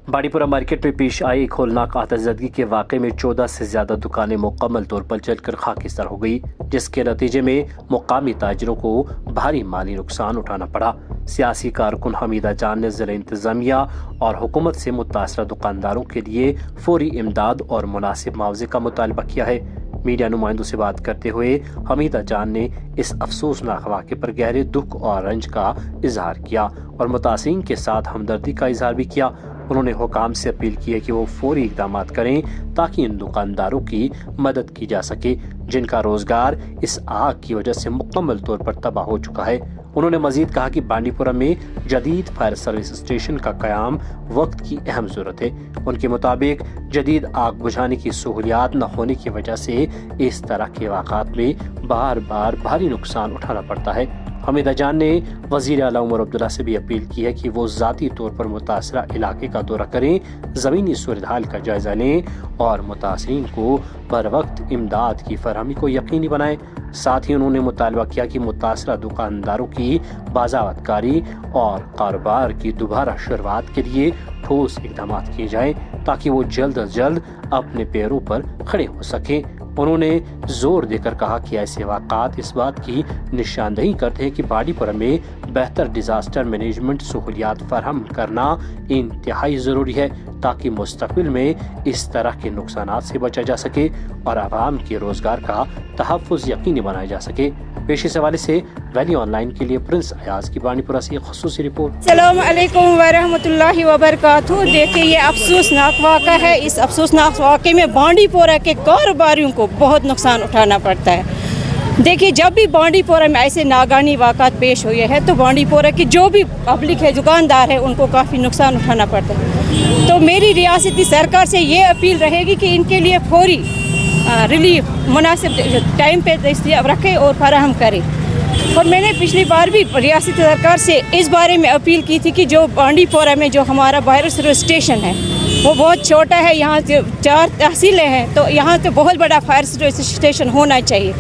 बाड़ीपुरा market में पेश आई एक होलनाक आतशज़दगी के वाक़े में 14 से ज्यादा दुकानें मुकम्मल तौर पर जलकर खाकिस्तान हो गई, जिसके नतीजे में मुकामी ताजिरों को भारी माली नुकसान उठाना पड़ा। सियासी कारकुन हमीदा जान ने ज़िला इंतज़ामिया और हुकूमत से मुतासरा दुकानदारों के लिए फौरी इमदाद और मुनासिब मुआवजे का मुतालबा किया है। मीडिया नुमाइंदों से बात करते हुए हमीदा जान ने इस अफसोसनाक वाक़े पर गहरे दुख और रंज का इजहार किया और मुतासिरीन के साथ हमदर्दी का इजहार भी किया। उन्होंने हुकाम से अपील की है कि वो फौरी इक़दाम करें ताकि इन दुकानदारों की मदद की जा सके जिनका रोजगार इस आग की वजह से मुकम्मल तौर पर तबाह हो चुका है। उन्होंने मजीद कहा कि बांडीपुरा में जदीद फायर सर्विस स्टेशन का क़याम वक्त की अहम ज़रूरत है। उनके मुताबिक जदीद आग बुझाने की सहूलियात न होने की वजह से इस तरह के वाक़ात में बार बार भारी नुकसान उठाना पड़ता है। हमीदा जान ने वज़ीर आला उमर अब्दुल्ला से भी अपील की है कि वो ज़ाती तौर पर मुतासरा इलाके का दौरा करें, ज़मीनी सूरत हाल का जायज़ा लें और मुतासरीन को बर वक्त इमदाद की फरहमी को यकीनी बनाएं। साथ ही उन्होंने मुतालबा किया कि मुतासरा दुकानदारों की बाज़ावतकारी और कारोबार की दोबारा शुरुआत के लिए ठोस इक़दाम किए जाएं ताकि वो जल्द अज जल्द अपने पैरों पर खड़े हो सकें। उन्होंने जोर देकर कहा कि ऐसे वाक़ात इस बात की निशानदही करते हैं कि बाड़ीपुरा में बेहतर डिजास्टर मैनेजमेंट सहूलियात फराहम करना इंतहाई ज़रूरी है ताकि मुस्तक़बिल में इस तरह के नुकसानात से बचा जा सके और आवाम के रोज़गार का तहफ़्फ़ुज़ यकीनी बनाया जा सके। पेश इस हवाले से वैली ऑनलाइन के लिए प्रिंस अयाज की बांडीपुरा से ख़ुसूसी रिपोर्ट। अस्सलाम वालेकुम वरहमतुल्लाहि वबरकातुहू। देखिए, ये अफसोसनाक वाक़ा है। इस अफसोसनाक वाक़े में बांडीपुरा के कारोबारियों को बहुत नुकसान उठाना पड़ता है। देखिए, जब भी बांडीपुरा में ऐसे नागानी वाक़ात पेश हुए हैं तो बांडीपुरा की जो भी पब्लिक है, दुकानदार है, उनको काफ़ी नुकसान उठाना पड़ता है। तो मेरी रियासती सरकार से ये अपील रहेगी कि इनके लिए फौरी रिलीफ मुनासिब टाइम पे दस्तयाब रखें और फराहम करें। और मैंने पिछली बार भी रियासती सरकार से इस बारे में अपील की थी कि जो बांडीपुरा में जो हमारा फायर सर्विस स्टेशन है वो बहुत छोटा है, यहाँ से 4 तहसीलें हैं, तो यहाँ तो बहुत बड़ा फायर सर्विस स्टेशन होना चाहिए।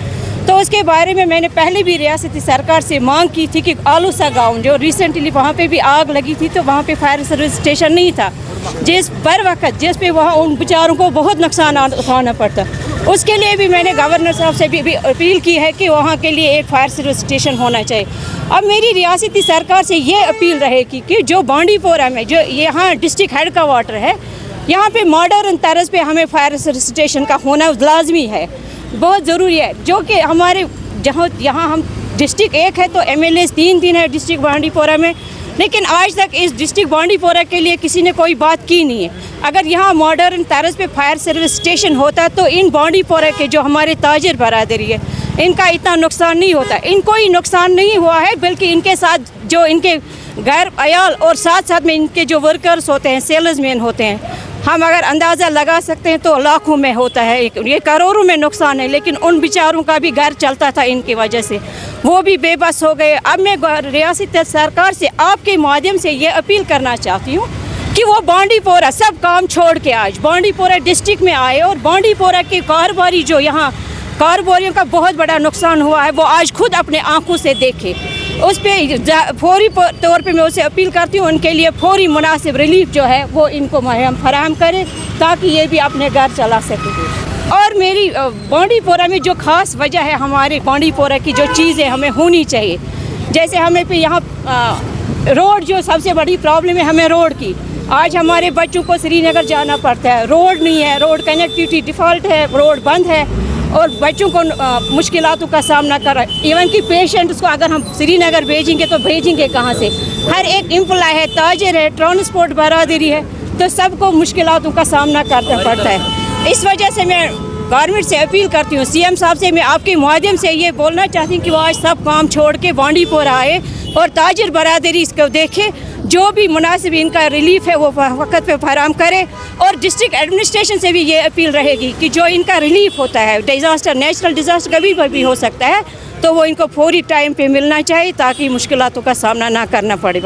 तो उसके बारे में मैंने पहले भी रियासती सरकार से मांग की थी कि आलूसा गाँव जो रिसेंटली वहाँ पे भी आग लगी थी तो वहाँ पे फायर सर्विस स्टेशन नहीं था, जिस पे वहाँ उन बेचारों को बहुत नुकसान उठाना पड़ता। उसके लिए भी मैंने गवर्नर साहब से भी अपील की है कि वहाँ के लिए एक फायर सर्विस स्टेशन होना चाहिए। अब मेरी रियासती सरकार से ये अपील रहेगी कि जो बांडीपुरा में जो यहाँ डिस्ट्रिक्ट हेड का वाटर है, यहाँ पे मॉडर्न तर्ज पे हमें फायर सर्विस स्टेशन का होना लाजमी है, बहुत ज़रूरी है। जो कि हमारे जहाँ यहाँ हम डिस्ट्रिक्ट एक है तो MLA 3 है डिस्ट्रिक्ट बांडीपुरा में, लेकिन आज तक इस डिस्ट्रिक्ट बांडीपुरा के लिए किसी ने कोई बात की नहीं है। अगर यहाँ मॉडर्न तर्ज पे फायर सर्विस स्टेशन होता तो इन बांडीपुरा के जो हमारे ताजिर बरादरी है इनका इतना नुकसान नहीं होता। इनको ही नुकसान नहीं हुआ है, बल्कि इनके साथ जो इनके गैर अयाल और साथ साथ में इनके जो वर्कर्स होते हैं, सेल्समैन होते हैं, हम अगर अंदाज़ा लगा सकते हैं तो लाखों में होता है, ये करोड़ों में नुकसान है। लेकिन उन बेचारों का भी घर चलता था इनकी वजह से, वो भी बेबस हो गए। अब मैं रियासती सरकार से आपके माध्यम से ये अपील करना चाहती हूँ कि वो बांडीपुरा सब काम छोड़ के आज बांडीपुरा डिस्ट्रिक्ट में आए और बांडीपुरा के कारोबारी जो यहाँ कारोबारियों का बहुत बड़ा नुकसान हुआ है वो आज खुद अपने आंखों से देखे। उस पर फौरी तौर पे मैं उसे अपील करती हूँ उनके लिए फौरी मुनासिब रिलीफ जो है वो इनको फराहम करें ताकि ये भी अपने घर चला सकें। और मेरी बांडीपुरा में जो ख़ास वजह है, हमारे बांडीपुरा की जो चीज़ें हमें होनी चाहिए, जैसे हमें पे यहाँ रोड जो सबसे बड़ी प्रॉब्लम है हमें रोड की। आज हमारे बच्चों को श्रीनगर जाना पड़ता है, रोड नहीं है, रोड कनेक्टिविटी डिफ़ॉल्ट है, रोड बंद है और बच्चों को मुश्किलातों का सामना कर रहा है। इवन कि पेशेंट्स को अगर हम श्रीनगर भेजेंगे तो भेजेंगे कहाँ से? हर एक एम्प्लॉय है, ताजिर है, ट्रांसपोर्ट बरादरी है, तो सबको मुश्किलातों का सामना करना पड़ता है। इस वजह से मैं गवर्नमेंट से अपील करती हूँ, CM साहब से मैं आपके माध्यम से ये बोलना चाहती हूँ कि वो आज सब काम छोड़ के बांडीपुरा आए और ताजिर बरादरी इसको देखे, जो भी मुनासिब इनका रिलीफ है वो वक्त पे फराहम करे। और डिस्ट्रिक्ट एडमिनिस्ट्रेशन से भी ये अपील रहेगी कि जो इनका रिलीफ होता है, डिज़ास्टर नेचुरल डिज़ास्टर कभी भी हो सकता है, तो वो इनको फौरी टाइम पे मिलना चाहिए ताकि मुश्किलातों का सामना ना करना पड़े।